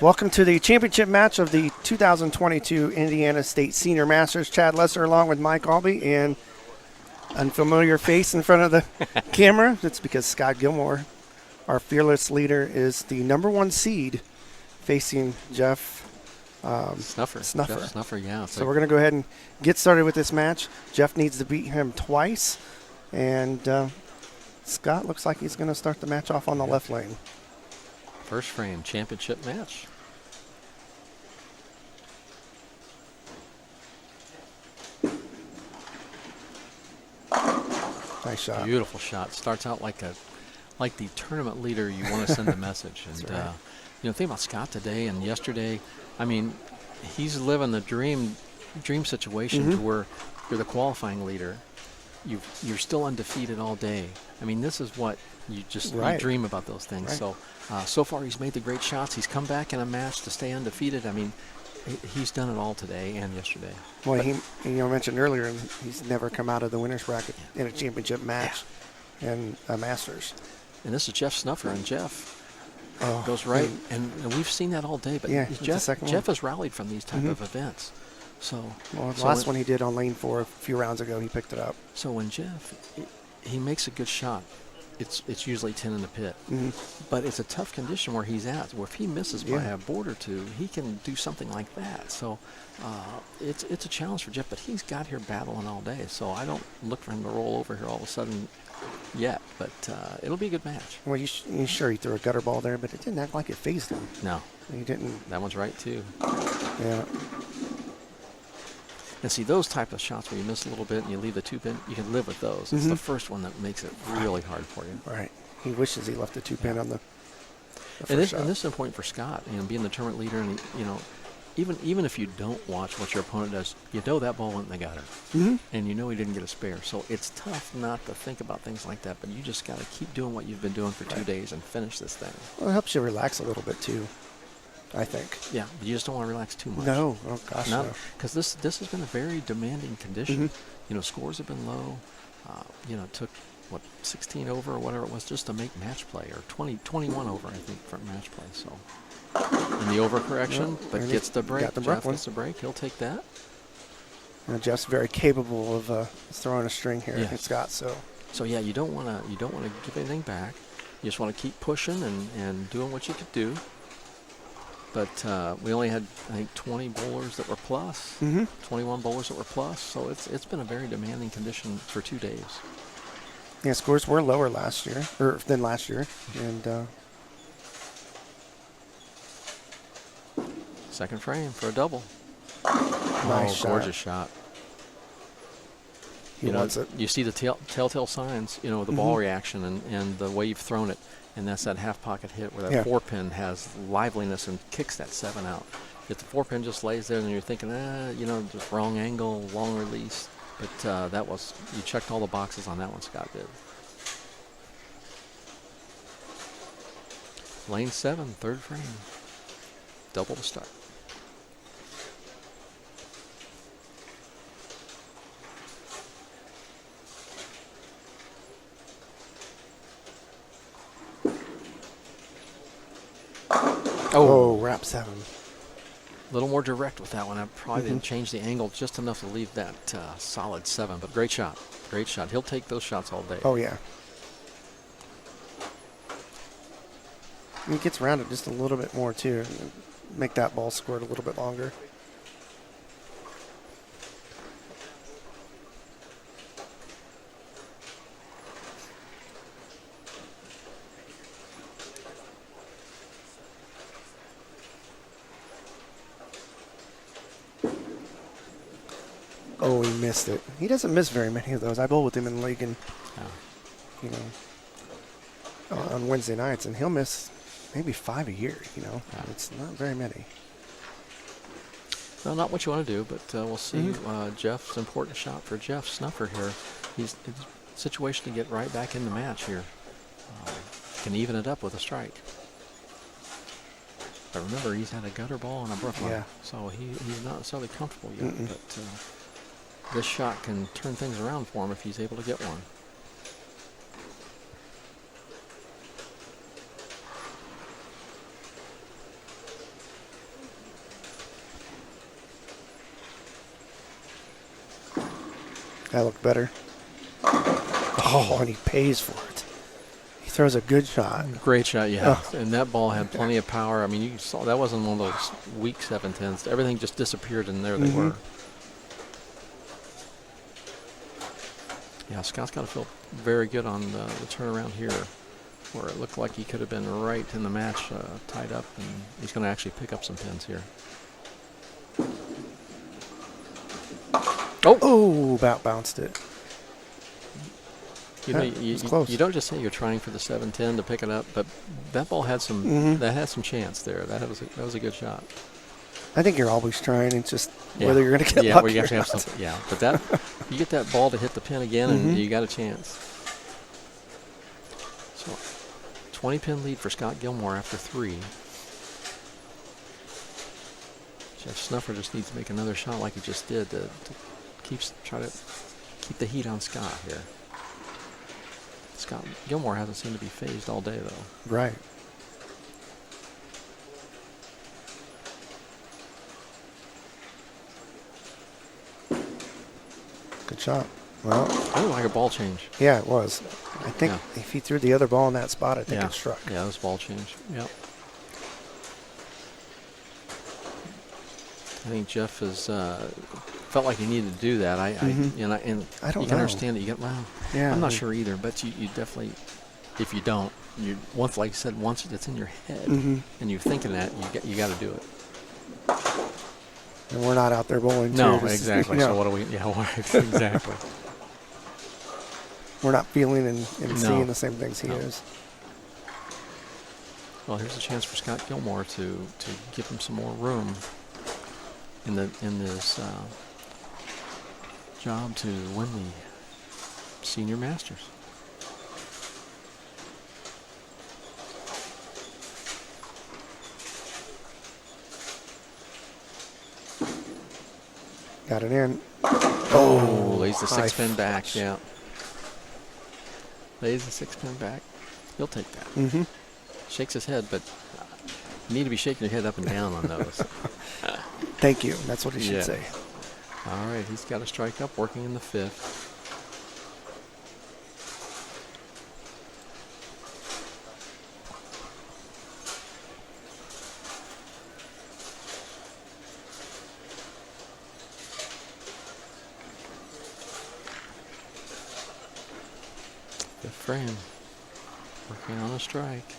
Welcome to the championship match of the 2022 Indiana State Senior Masters. Chad Lesser along with Mike Albee, and unfamiliar face in front of the camera. That's because Scott Gilmore, our fearless leader, is the number 1 seed facing Jeff Snuffer. Jeff Snuffer, yeah. So we're going to go ahead and get started with this match. Jeff needs to beat him twice, and Scott looks like he's going to start the match off on the left lane. First frame, championship match. Nice shot. Beautiful shot. Starts out like the tournament leader you want to send a message. And right. think about Scott today and yesterday. I mean, he's living the dream situation to where you're the qualifying leader. You're still undefeated all day. I mean, this is what you dream about, those things. Right. So far he's made the great shots. He's come back in a match to stay undefeated. I mean, he's done it all today and yesterday. Well, he mentioned earlier he's never come out of the winner's bracket in a championship match and a Masters. And this is Jeff Snuffer, and Jeff goes right. And we've seen that all day. But Jeff has rallied from these type of events. The last one he did on lane 4 a few rounds ago, he picked it up. So when Jeff, he makes a good shot, it's usually 10 in the pit. But it's a tough condition where he's at. Where if he misses by a board or two, he can do something like that. So it's a challenge for Jeff, but he's got here battling all day. So I don't look for him to roll over here all of a sudden yet. But it'll be a good match. Well, you sure he threw a gutter ball there, but it didn't act like it phased him. No. He didn't. That one's right, too. Yeah. And see, those type of shots where you miss a little bit and you leave the 2-pin, you can live with those. It's the first one that makes it really hard for you. Right. He wishes he left the 2-pin on the and this is important for Scott, being the tournament leader. And, even if you don't watch what your opponent does, you know that ball went in the gutter. And you know he didn't get a spare. So it's tough not to think about things like that, but you just got to keep doing what you've been doing for 2 days and finish this thing. Well, it helps you relax a little bit, too, I think. Yeah, but you just don't want to relax too much. No. Oh, gosh, no. Because this has been a very demanding condition. Scores have been low. It took, 16 over or whatever it was just to make match play, or 21 over, I think, for match play. So, in the overcorrection, but gets the break. Jeff gets the break. He'll take that. Jeff's very capable of throwing a string here against Scott. So yeah, you don't want to give anything back. You just want to keep pushing and doing what you could do. But we only had, I think, 20 bowlers that were plus, 21 bowlers that were plus. So it's been a very demanding condition for 2 days. Yeah, scores were lower than last year, and second frame for a double. Nice shot. Gorgeous shot. You see the telltale signs, the ball reaction and the way you've thrown it. And that's that half pocket hit where that 4-pin has liveliness and kicks that 7 out. If the 4-pin just lays there, then you're thinking, just wrong angle, long release. But you checked all the boxes on that one, Scott did. Lane 7, third frame. Double to start. Oh, wrap 7. A little more direct with that one. I probably didn't change the angle just enough to leave that solid 7. But great shot. Great shot. He'll take those shots all day. Oh, yeah. He gets around it just a little bit more, too. Make that ball squirt a little bit longer. Oh, he missed it. He doesn't miss very many of those. I bowl with him in the league, and on Wednesday nights, and he'll miss maybe 5 a year. It's not very many. Well, not what you want to do, but we'll see. Jeff's important shot for Jeff Snuffer here. He's in a situation to get right back in the match here. Can even it up with a strike. But remember, he's had a gutter ball and a Brooklyn, so he's not necessarily comfortable yet. But this shot can turn things around for him if he's able to get one. That looked better. Oh, and he pays for it. He throws a good shot. Great shot, yeah. And that ball had plenty of power. I mean, you saw that wasn't one of those weak 7-10s. Everything just disappeared, and there they were. Yeah, Scott's got to feel very good on the turnaround here, where it looked like he could have been right in the match, tied up, and he's going to actually pick up some pins here. Oh, about bounced it. You know, close. you don't just say you're trying for the 7-10 to pick it up, but that ball had some that had some chance there. That was a good shot. I think you're always trying. It's just whether you're going to get lucky well, you have to have not. something. Yeah, but that you get that ball to hit the pin again, and you got a chance. So, 20-pin lead for Scott Gilmore after 3. Jeff Snuffer just needs to make another shot like he just did to try to keep the heat on Scott here. Scott Gilmore hasn't seemed to be phased all day, though. Right. Good shot. Well, I looked like a ball change. yeah, it was. I think if he threw the other ball in that spot, I think it struck. Yeah, it was ball change. Yep. I think Jeff has felt like he needed to do that. I don't you can know. understand that. Yeah, I'm not sure either, but you definitely, if you don't, once, like I said, once it's in your head and you're thinking that, you got to do it. And we're not out there bowling. No, too, exactly. So what do we? Yeah, exactly. We're not feeling and seeing the same things he is. Well, here's a chance for Scott Gilmore to give him some more room in this job to win the Senior Masters. Got it in. Oh, lays the 6-pin back. Yeah. Lays the 6-pin back. He'll take that. Shakes his head, but you need to be shaking your head up and down on those. Thank you. That's what he should say. All right, he's got a strike up, working in the 5th. Frame. Working on a strike.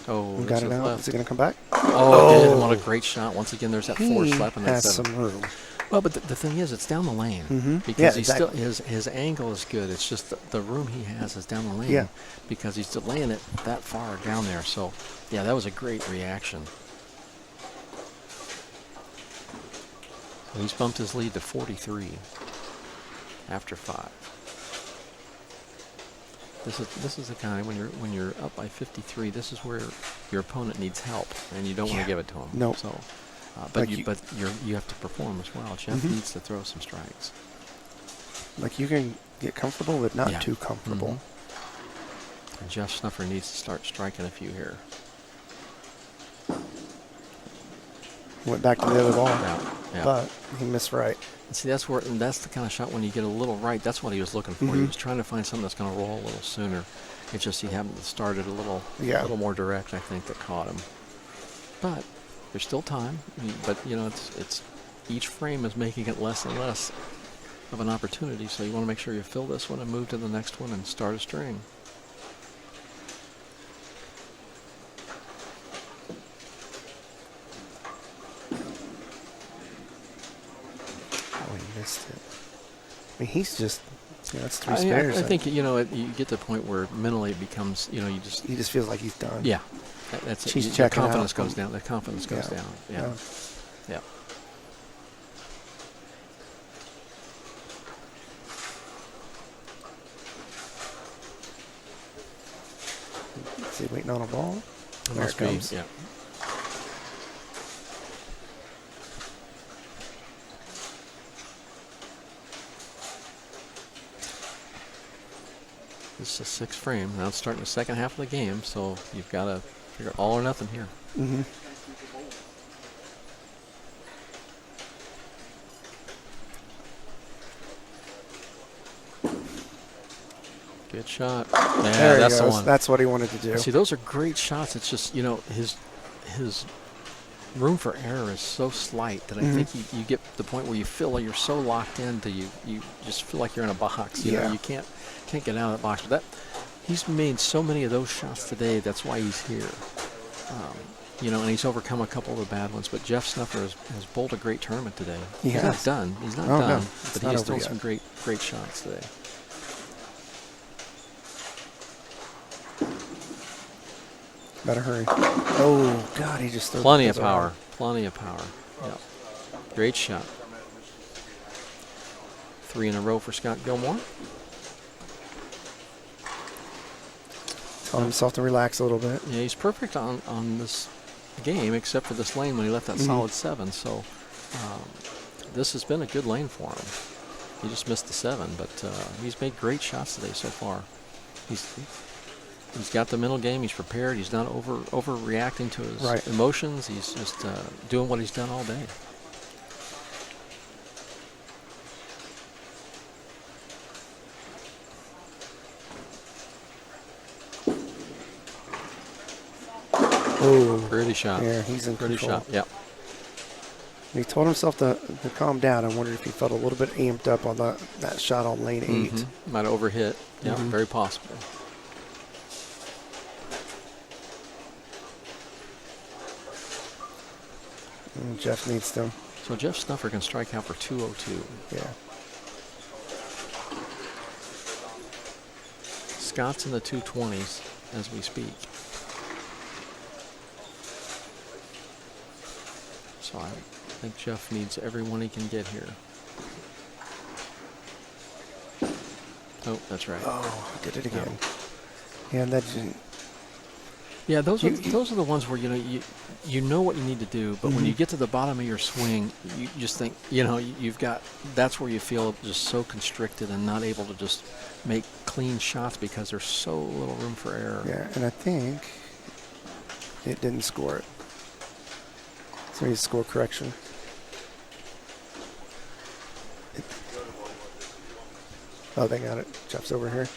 Oh, got it out. left. Is it going to come back? Oh, it did. What a great shot. Once again, there's that force slap in that has 7. some room. Well, but the thing is, it's down the lane. Because he's still his angle is good. It's just the room he has is down the lane. Yeah. Because he's delaying it that far down there. So, yeah, that was a great reaction. So he's bumped his lead to 43 after 5. This is the kind when you're up by 53. This is where your opponent needs help, and you don't want to give it to him. No. So, but you have to perform as well. Jeff needs to throw some strikes. Like you can get comfortable, but not too comfortable. And Jeff Snuffer needs to start striking a few here. Went back to the other ball, Yeah. but he missed right. And see, that's the kind of shot when you get a little right. That's what he was looking for. He was trying to find something that's going to roll a little sooner. It's just he happened to start it a little more direct. I think that caught him. But there's still time. But it's each frame is making it less and less of an opportunity. So you want to make sure you fill this one and move to the next one and start a string. Missed it. I mean, he's just, that's 3 spares. I think, you get to the point where mentally it becomes, he just feels like he's done. Yeah. That's it. He's Your checking confidence out. goes down. The confidence goes down. Yeah. Is he waiting on a ball? There it comes. Yeah. This is a 6th frame. Now it's starting the second half of the game, so you've got to figure all or nothing here. Good shot. Yeah, There that's he the goes. one. That's what he wanted to do. See, those are great shots. It's just, his room for error is so slight that I think you get to the point where you feel like you're so locked into you just feel like you're in a box. You know, you can't get out of that box. But he's made so many of those shots today. That's why he's here. And he's overcome a couple of the bad ones. But Jeff Snuffer has bowled a great tournament today. He's not done. He's not done. No, but he has thrown some great shots today. Better hurry. Oh, God, he just threw Plenty of power. Plenty of power. Yeah. Great shot. 3 in a row for Scott Gilmore. Telling himself to relax a little bit. Yeah, he's perfect on this game, except for this lane when he left that solid 7. So this has been a good lane for him. He just missed the 7, but he's made great shots today so far. He's got the mental game. He's prepared. He's not overreacting to his emotions. He's just doing what he's done all day. Oh, pretty shot. Yeah, he's in pretty control. shot. Yep. He told himself to calm down. I wondered if he felt a little bit amped up on that shot on lane 8. Might have overhit. Yeah, very possible. And Jeff needs to. So Jeff Snuffer can strike out for 202. Yeah. Scott's in the 220s as we speak. So I think Jeff needs everyone he can get here. Oh, that's right. Oh, did it again. Yeah, and that. Yeah, those are the ones where you know what you need to do, but when you get to the bottom of your swing, you just think you've got. That's where you feel just so constricted and not able to just make clean shots because there's so little room for error. Yeah, and I think it didn't score it. So he score correction. Oh, they got it. Jeff's over here.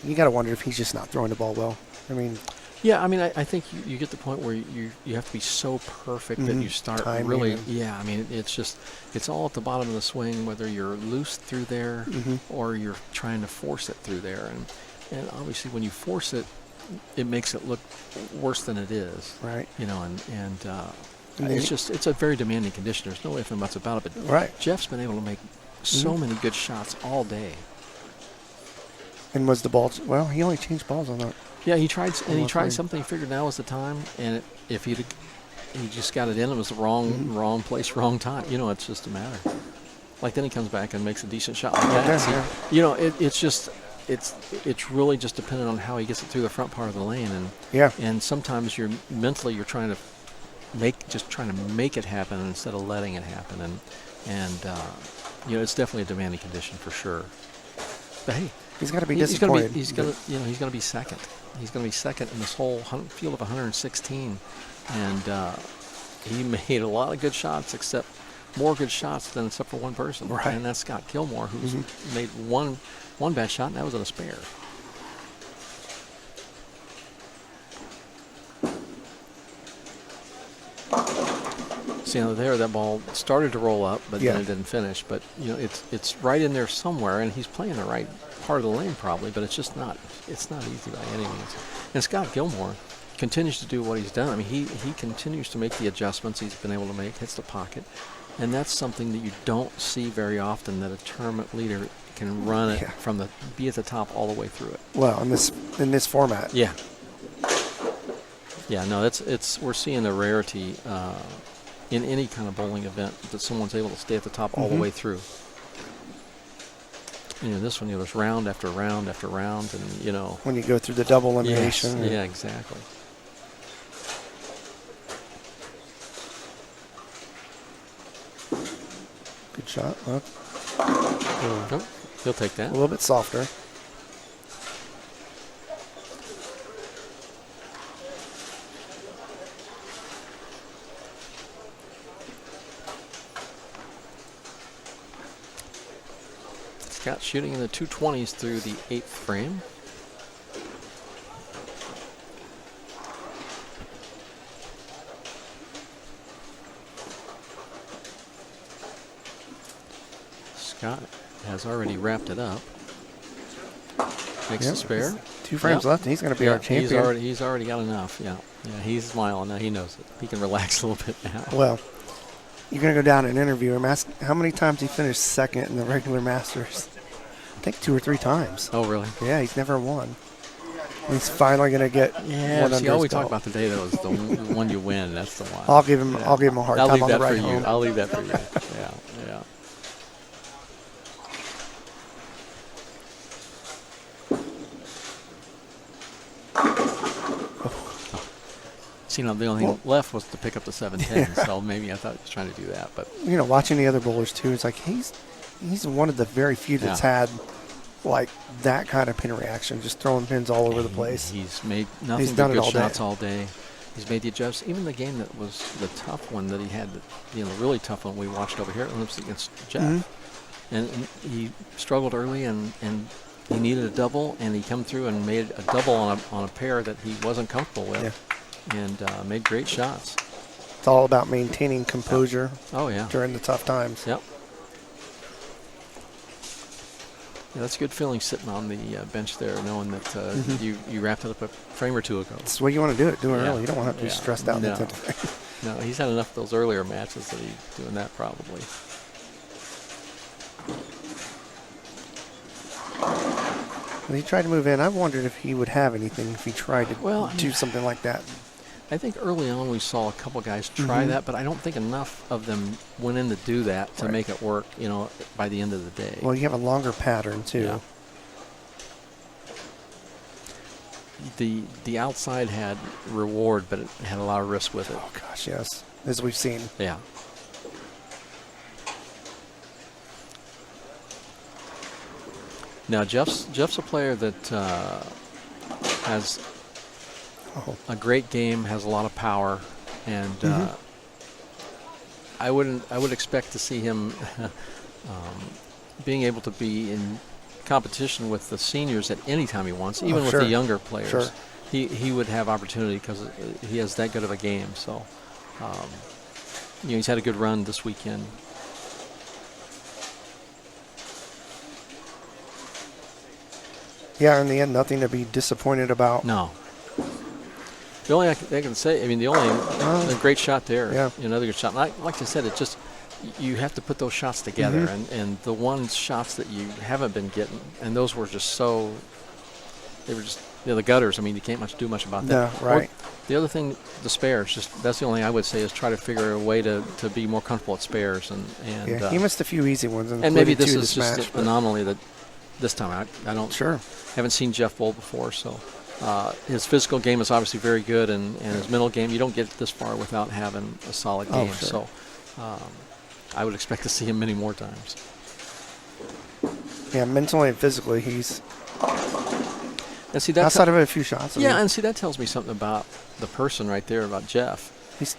You got to wonder if he's just not throwing the ball well. I mean, yeah, I mean, I think you get to the point where you have to be so perfect that you start really. Yeah, I mean, it's all at the bottom of the swing, whether you're loose through there or you're trying to force it through there, and obviously when you force it, it makes it look worse than it is. Right. And it's a very demanding condition. There's no ifs and buts about it. But Jeff's been able to make so many good shots all day. And was the ball? Well, he only changed balls on that. Yeah, he tried something. He figured now was the time, and if he just got it in, it was the wrong place, wrong time. It's just a matter. Like then he comes back and makes a decent shot like that. It's really just dependent on how he gets it through the front part of the lane, and sometimes you're trying to make it happen instead of letting it happen, and it's definitely a demanding condition for sure. But hey. He's got to be disappointed. He's going to be second. He's going to be second in this whole field of 116, and he made a lot of good shots, except for one person, and that's Scott Gilmore, who's made one bad shot, and that was on a spare. See, that ball started to roll up, but then it didn't finish. But it's right in there somewhere, and he's playing the right part of the lane probably, but it's just not. It's not easy by any means. And Scott Gilmore continues to do what he's done. I mean, he continues to make the adjustments he's been able to make, hits the pocket, and that's something that you don't see very often. That a tournament leader can run it be at the top all the way through it. Well, in this format. Yeah. Yeah. No, we're seeing a rarity. In any kind of bowling event, that someone's able to stay at the top all the way through. This one, there's round after round after round, and when you go through the double elimination. Yes, yeah, exactly. Good shot. He'll take that. A little bit softer. Scott shooting in the 220s through the 8th frame. Scott has already wrapped it up. Makes the spare. 2 frames left, and he's going to be our champion. He's already got enough. Yeah, he's smiling now. He knows it. He can relax a little bit now. Well, you're going to go down and interview him. Ask how many times he finished second in the regular Masters. I think 2 or 3 times. Oh, really? Yeah, he's never won. He's finally going to get one under all his we talk belt. about today though is the one you win. That's the one. I'll give him a hard time on the ride home. I'll leave that for you. Yeah. See, now the only thing left was to pick up the 710, so maybe I thought he was trying to do that. But watching the other bowlers too, it's like he's one of the very few that's had like that kind of pin reaction, just throwing pins all over the place. He's made nothing but good shots all day. He's made the adjustments. Even the game that was the tough one that he had, the really tough one we watched over here at Olympics against Jeff, and he struggled early and he needed a double, and he come through and made a double on a pair that he wasn't comfortable with. And made great shots. It's all about maintaining composure during the tough times. Yep. Yeah, that's a good feeling sitting on the bench there, knowing that you wrapped it up a frame or two ago. That's the way you want to do it, early. You don't want to have to be stressed out. No, he's had enough of those earlier matches that he's doing that probably. When he tried to move in, I wondered if he would have anything if he tried to do something like that. I think early on we saw a couple guys try that, but I don't think enough of them went in to do that to make it work, by the end of the day. Well, you have a longer pattern, too. Yeah. The outside had reward, but it had a lot of risk with it. Oh, gosh, yes, as we've seen. Yeah. Now, Jeff's a player that has a great game, has a lot of power, and I would expect to see him being able to be in competition with the seniors at any time he wants, even with the younger players. Sure. He would have opportunity because he has that good of a game. So, he's had a good run this weekend. Yeah, in the end, nothing to be disappointed about. No. The only I can say, a great shot there. Yeah. Another good shot. And like I said, it just, you have to put those shots together. And the shots that you haven't been getting, and those were just so, they were just, the gutters. You can't do much about that. No, right. Or the other thing, the spares, that's the only thing I would say is try to figure a way to be more comfortable at spares. And he missed a few easy ones. And maybe this is just an anomaly that this time I don't. Sure. Haven't seen Jeff bowl before, so his physical game is obviously very good, and his mental game, you don't get this far without having a solid game. Sure. So I would expect to see him many more times. Yeah, mentally and physically, he's outside of a few shots. And see, that tells me something about the person right there, about Jeff. He's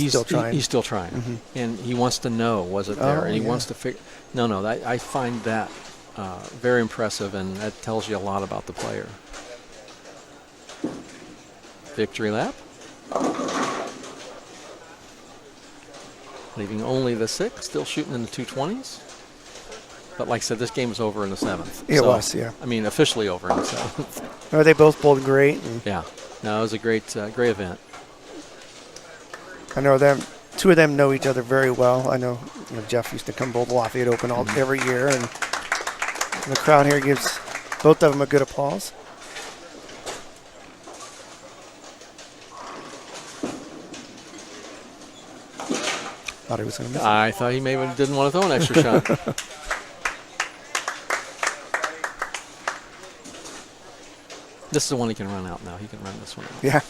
still trying. He's still trying, and he wants to know, was it there, and he wants to figure. No, I find that very impressive, and that tells you a lot about the player. Victory lap. Leaving only the 6, still shooting in the 220s. But like I said, this game was over in the 7th. It was, yeah. Officially over in the 7th. They both bowled great. Yeah. No, it was a great event. I know them. 2 of them know each other very well. I know, Jeff used to come bowl the Lafayette Open every year, and the crowd here gives both of them a good applause. Thought he was going to miss it. I thought he maybe didn't want to throw an extra shot. This is the one he can run out now. He can run this one out. Yeah.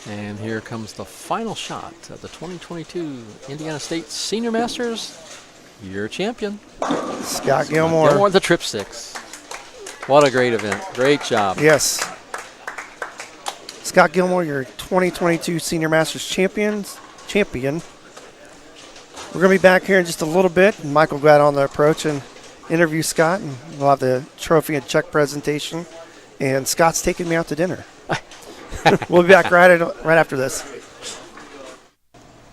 And here comes the final shot of the 2022 Indiana State Senior Masters. Your champion, Scott Gilmore. The Trip 6. What a great event. Great job. Yes. Scott Gilmore, your 2022 Senior Masters champion. We're going to be back here in just a little bit. Michael got on the approach and interview Scott, and we'll have the trophy and check presentation. And Scott's taking me out to dinner. We'll be back right after this.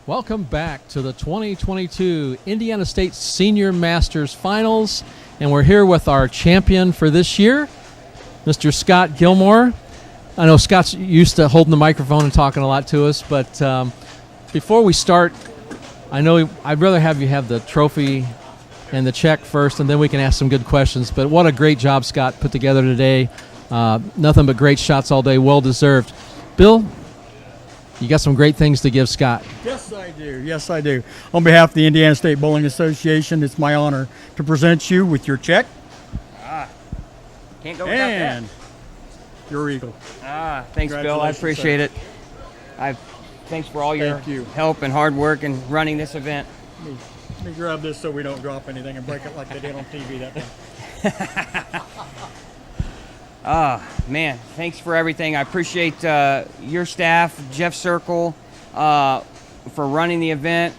Welcome back to the 2022 Indiana State Senior Masters Finals. And we're here with our champion for this year, Mr. Scott Gilmore. I know Scott's used to holding the microphone and talking a lot to us, but before we start, I know I'd rather have you have the trophy and the check first, and then we can ask some good questions. But what a great job Scott put together today. Nothing but great shots all day, well deserved. Bill, you got some great things to give Scott. Yes, I do. Yes, I do. On behalf of the Indiana State Bowling Association, it's my honor to present you with your check Can't go without that. and your eagle. Thanks, Bill. I Congratulations, appreciate it. Thanks for all your Thank you. help and hard work in running this event. Let me grab this so we don't drop anything and break it like they did on TV that time. Man, thanks for everything. I appreciate your staff, Jeff Circle, for running the event.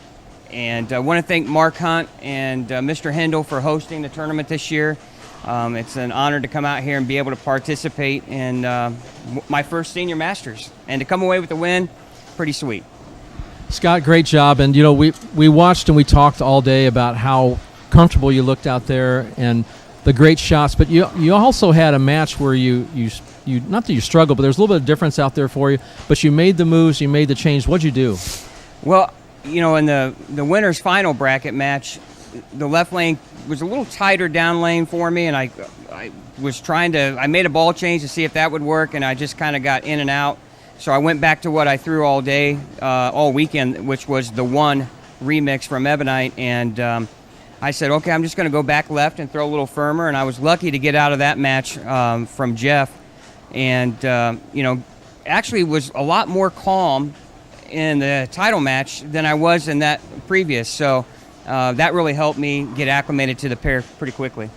And I want to thank Mark Hunt and Mr. Hindel for hosting the tournament this year. It's an honor to come out here and be able to participate in my first Senior Masters. And to come away with a win, pretty sweet. Scott, great job. And, you know, we watched and we talked all day about how comfortable you looked out there and the great shots. But you also had a match where you not that you struggled, but there's a little bit of difference out there for you. But you made the moves, you made the change. What'd you do? Well, you know, in the winner's final bracket match, the left lane was a little tighter down lane for me, and I made a ball change to see if that would work, and I just kind of got in and out. So I went back to what I threw all day, all weekend, which was the one remix from Ebonite, and I said, okay, I'm just going to go back left and throw a little firmer, and I was lucky to get out of that match from Jeff, and actually was a lot more calm in the title match than I was in that previous. So that really helped me get acclimated to the pair pretty quickly.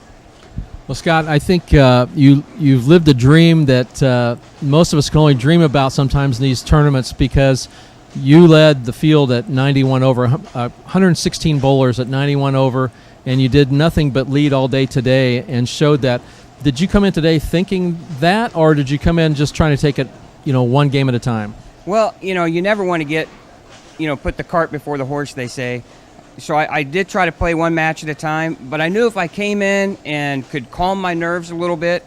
Well, Scott, I think you've lived a dream that most of us can only dream about sometimes in these tournaments, because you led the field at 91 over, 116 bowlers at 91 over, and you did nothing but lead all day today and showed that. Did you come in today thinking that, or did you come in just trying to take it, one game at a time? Well, you never want to get, put the cart before the horse, they say. So I did try to play one match at a time, but I knew if I came in and could calm my nerves a little bit,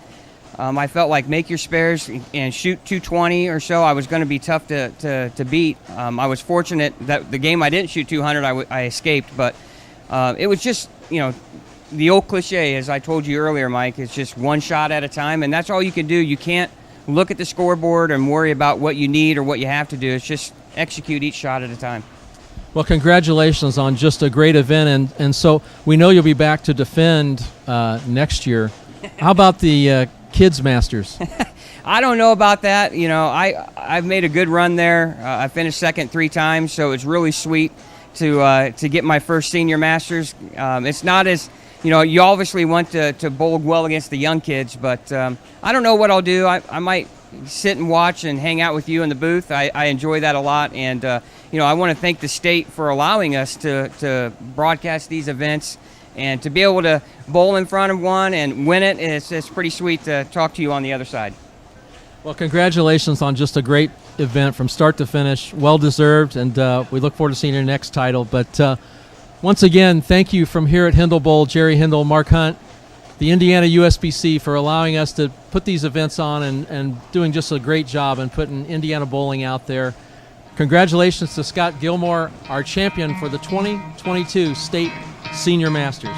I felt like make your spares and shoot 220 or so, I was going to be tough to beat. I was fortunate that the game I didn't shoot 200, I escaped, but it was just, the old cliche, as I told you earlier, Mike, it's just one shot at a time, and that's all you can do. You can't look at the scoreboard and worry about what you need or what you have to do. It's just execute each shot at a time. Well, congratulations on just a great event, and so we know you'll be back to defend next year. How about the Kids Masters? I don't know about that. I've made a good run there. I finished second 3 times, so it's really sweet to get my first Senior Masters. It's not as, you obviously want to bowl well against the young kids, but I don't know what I'll do. I might sit and watch and hang out with you in the booth. I enjoy that a lot, and I want to thank the state for allowing us to broadcast these events and to be able to bowl in front of one and win it. It's pretty sweet to talk to you on the other side. Well, congratulations on just a great event from start to finish. Well deserved, and we look forward to seeing your next title. But once again, thank you from here at Hindel Bowl, Jerry Hindel, Mark Hunt, the Indiana USBC, for allowing us to put these events on and doing just a great job and putting Indiana bowling out there. Congratulations to Scott Gilmore, our champion for the 2022 State Senior Masters.